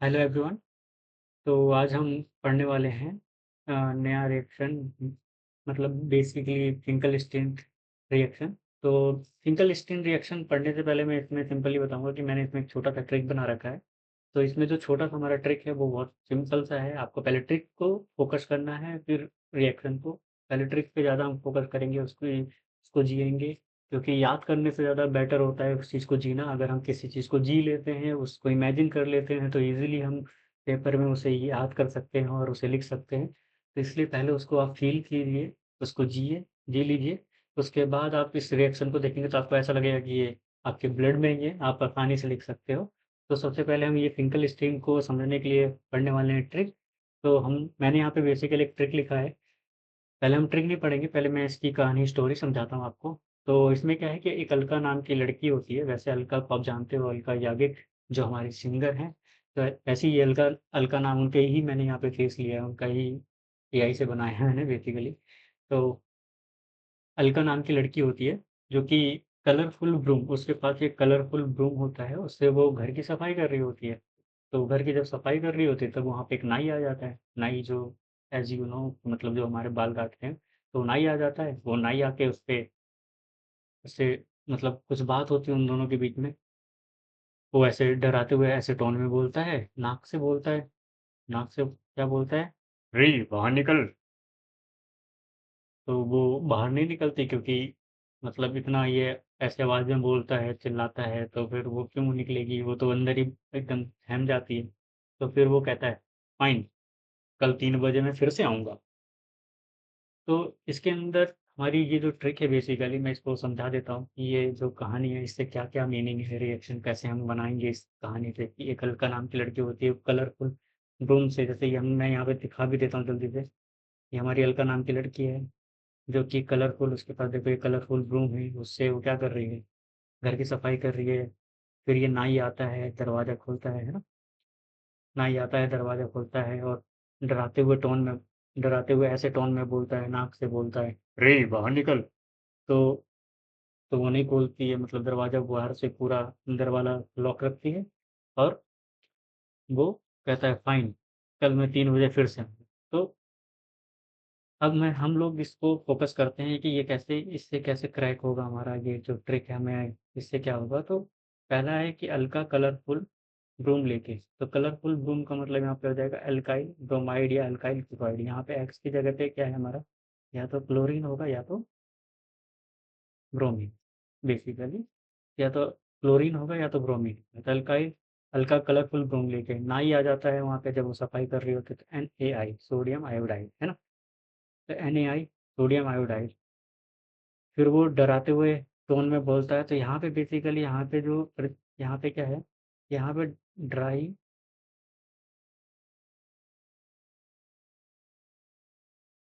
Hello everyone. तो आज हम पढ़ने वाले हैं नया रिएक्शन, मतलब बेसिकली फिंकल स्टीन रिएक्शन। तो फिंकल स्टीन रिएक्शन पढ़ने से पहले मैं इसमें सिंपली बताऊंगा कि मैंने इसमें एक छोटा सा ट्रिक बना रखा है। तो इसमें जो छोटा सा हमारा ट्रिक है वो बहुत सिंपल सा है। आपको पहले ट्रिक को फोकस करना है, फिर रिएक्शन को। पहले ट्रिक पे ज़्यादा हम फोकस करेंगे, उसको जिएंगे, क्योंकि याद करने से ज़्यादा बेटर होता है उस चीज़ को जीना। अगर हम किसी चीज़ को जी लेते हैं, उसको इमेजिन कर लेते हैं, तो ईजिली हम पेपर में उसे याद कर सकते हैं और उसे लिख सकते हैं। तो इसलिए पहले उसको आप फील कीजिए, उसको जिए, जी लीजिए। उसके बाद आप इस रिएक्शन को देखेंगे तो आपको ऐसा लगेगा कि ये आपके ब्लड में ही है, आप आसानी से लिख सकते हो। तो सबसे पहले हम ये फिंकल स्टीम को समझने के लिए पढ़ने वाले हैं ट्रिक। तो मैंने यहाँ पे बेसिकली एक ट्रिक लिखा है। पहले हम ट्रिक नहीं पढ़ेंगे, पहले मैं इसकी कहानी स्टोरी समझाता हूँ आपको। तो इसमें क्या है कि एक अलका नाम की लड़की होती है। वैसे अलका को आप जानते हो, अलका याग्निक, जो हमारी सिंगर हैं। तो ऐसी ये अलका अलका नाम उनके ही मैंने यहाँ पे फेस लिया है, उनका ही एआई से बनाया है मैंने बेसिकली। तो अलका नाम की लड़की होती है, जो कि कलरफुल ब्रूम, उसके पास एक कलरफुल ब्रूम होता है, उससे वो घर की सफाई कर रही होती है। तो घर की जब सफाई कर रही होती है तब वहाँ पे एक नाई आ जाता है। नाई जो, एज यू नो, मतलब जो हमारे बाल काटते हैं। तो नाई आ जाता है, वो नाई आके उस पे उससे मतलब कुछ बात होती है उन दोनों के बीच में। वो ऐसे डराते हुए ऐसे टोन में बोलता है, नाक से बोलता है। नाक से क्या बोलता है? रे बाहर निकल। तो वो बाहर नहीं निकलती, क्योंकि मतलब इतना ये ऐसे आवाज में बोलता है, चिल्लाता है, तो फिर वो क्यों निकलेगी, वो तो अंदर ही एकदम सहम जाती है। तो फिर वो कहता है, फाइन, कल 3 बजे मैं फिर से आऊँगा। तो इसके अंदर हमारी ये जो ट्रिक है, बेसिकली मैं इसको समझा देता हूँ कि ये जो कहानी है इससे क्या क्या मीनिंग है, रिएक्शन कैसे हम बनाएंगे इस कहानी से। कि एक अलका नाम की लड़की होती है कलरफुल ब्रूम से, जैसे ये हम मैं यहाँ पे दिखा भी देता हूँ जल्दी से। ये हमारी अलका नाम की लड़की है, जो कि कलरफुल, उसके पास देखो ये कलरफुल ब्रूम है, उससे वो क्या कर रही है, घर की सफाई कर रही है। फिर ये नाई आता है, दरवाज़ा खोलता है ना? नाई आता है, दरवाज़ा खोलता है और डराते हुए टोन में डराते हुए ऐसे टोन में बोलता है, नाक से बोलता है, रे बाहर निकल। तो तो वो नहीं खोलती है, मतलब दरवाज़ा बाहर से पूरा अंदर वाला लॉक रखती है। और वो कहता है, फाइन, कल मैं 3 बजे फिर से आऊँगा। तो अब मैं हम लोग इसको फ़ोकस करते हैं कि ये कैसे, इससे कैसे क्रैक होगा हमारा ये जो ट्रिक है, हमें इससे क्या होगा। तो पहला है कि अल्का कलरफुल ब्रूम लेके। तो कलरफुल ब्रूम का मतलब यहाँ पे हो जाएगा अल्काइल ब्रोमाइड या अल्काइल क्लोराइड। यहाँ पे एक्स की जगह पे क्या है हमारा, या तो क्लोरीन होगा या तो ब्रोमीन, बेसिकली। या तो क्लोरीन होगा या तो ब्रोमीन। तो अल्काइल, हल्का कलरफुल ब्रोम लेके नाई आ जाता है वहाँ पे जब वो सफाई कर रही होती है, तो NaI, सोडियम आयोडाइड, है ना? तो NaI, सोडियम आयोडाइड। फिर वो डराते हुए टोन में बोलता है। तो यहाँ पे बेसिकली यहाँ पे क्या है, यहाँ पे ड्राई,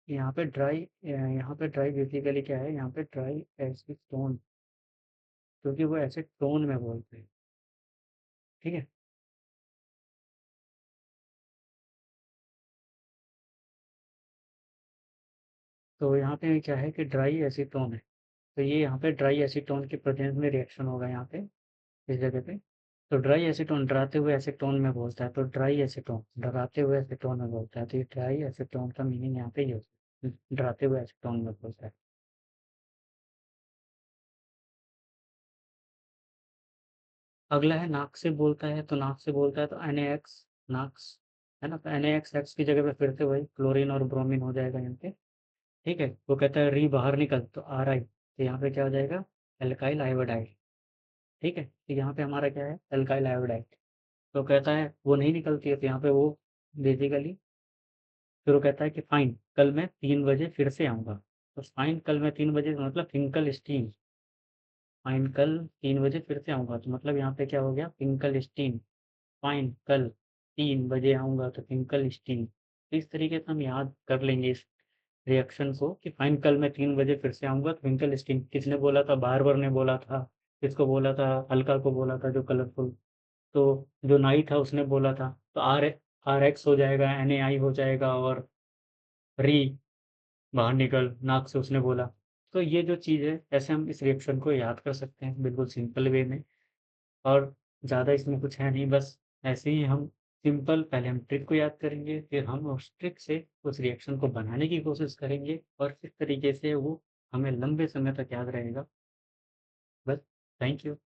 यहाँ पे ड्राई बेसिकली क्या है, यहाँ पे ड्राई एसिड टोन, क्योंकि वो ऐसे टोन में बोलते हैं। ठीक है। तो यहाँ पे क्या है कि ड्राई एसीटोन है। तो ये यहाँ पे ड्राई एसीटोन के प्रेजेंस में रिएक्शन होगा यहाँ पे, इस जगह पे। तो ड्राई एसीटोन डराते हुए एसीटोन में बोलता है, तो ड्राई एसीटोन डराते हुए एसीटोन में बोलता है। तो ये ड्राई एसीटोन का मीनिंग यहाँ पे ये होता है, डराते हुए एसीटोन में बोलता है। अगला है नाक से बोलता है। तो नाक से बोलता है तो NaX, नाक्स, है ना? तो NaX एक्स की जगह पे फिर से वही क्लोरीन और ब्रोमीन हो जाएगा यहाँ पे। ठीक है। वो कहता है, री बाहर निकल, तो RI, तो यहाँ पे क्या हो जाएगा, एल्काइल आयोडाइड। ठीक है। तो यहाँ पे हमारा क्या है, एल्काइल आयोडाइड। तो कहता है वो नहीं निकलती है, तो यहाँ पे वो बेसिकली, फिर वो कहता है कि फाइन, कल मैं 3 बजे फिर से आऊँगा। तो फाइन, कल मैं 3 बजे मतलब फिंकल स्टीम, फाइन कल 3 बजे फिर से आऊँगा, तो मतलब यहाँ पे क्या हो गया, फिंकल स्टीम। फाइन, कल 3 बजे आऊँगा, तो फिंकल स्टीम। तो इस तरीके से हम याद कर लेंगे इस रिएक्शन को कि फाइन, कल मैं 3 बजे फिर से आऊँगा, तो ट्विंकल स्टिंग किसने बोला था, बार्बर ने बोला था। किसको बोला था, हल्का को बोला था, जो कलरफुल। तो जो नाई था उसने बोला था। तो RX हो जाएगा, NaI हो जाएगा, और री बाहर निकल, नाक से उसने बोला। तो ये जो चीज़ है, ऐसे हम इस रिएक्शन को याद कर सकते हैं बिल्कुल सिंपल वे में। और ज़्यादा इसमें कुछ है नहीं, बस ऐसे ही हम सिंपल पहले हम ट्रिक को याद करेंगे, फिर हम उस ट्रिक से उस रिएक्शन को बनाने की कोशिश करेंगे और इस तरीके से वो हमें लंबे समय तक याद रहेगा। बस, थैंक यू।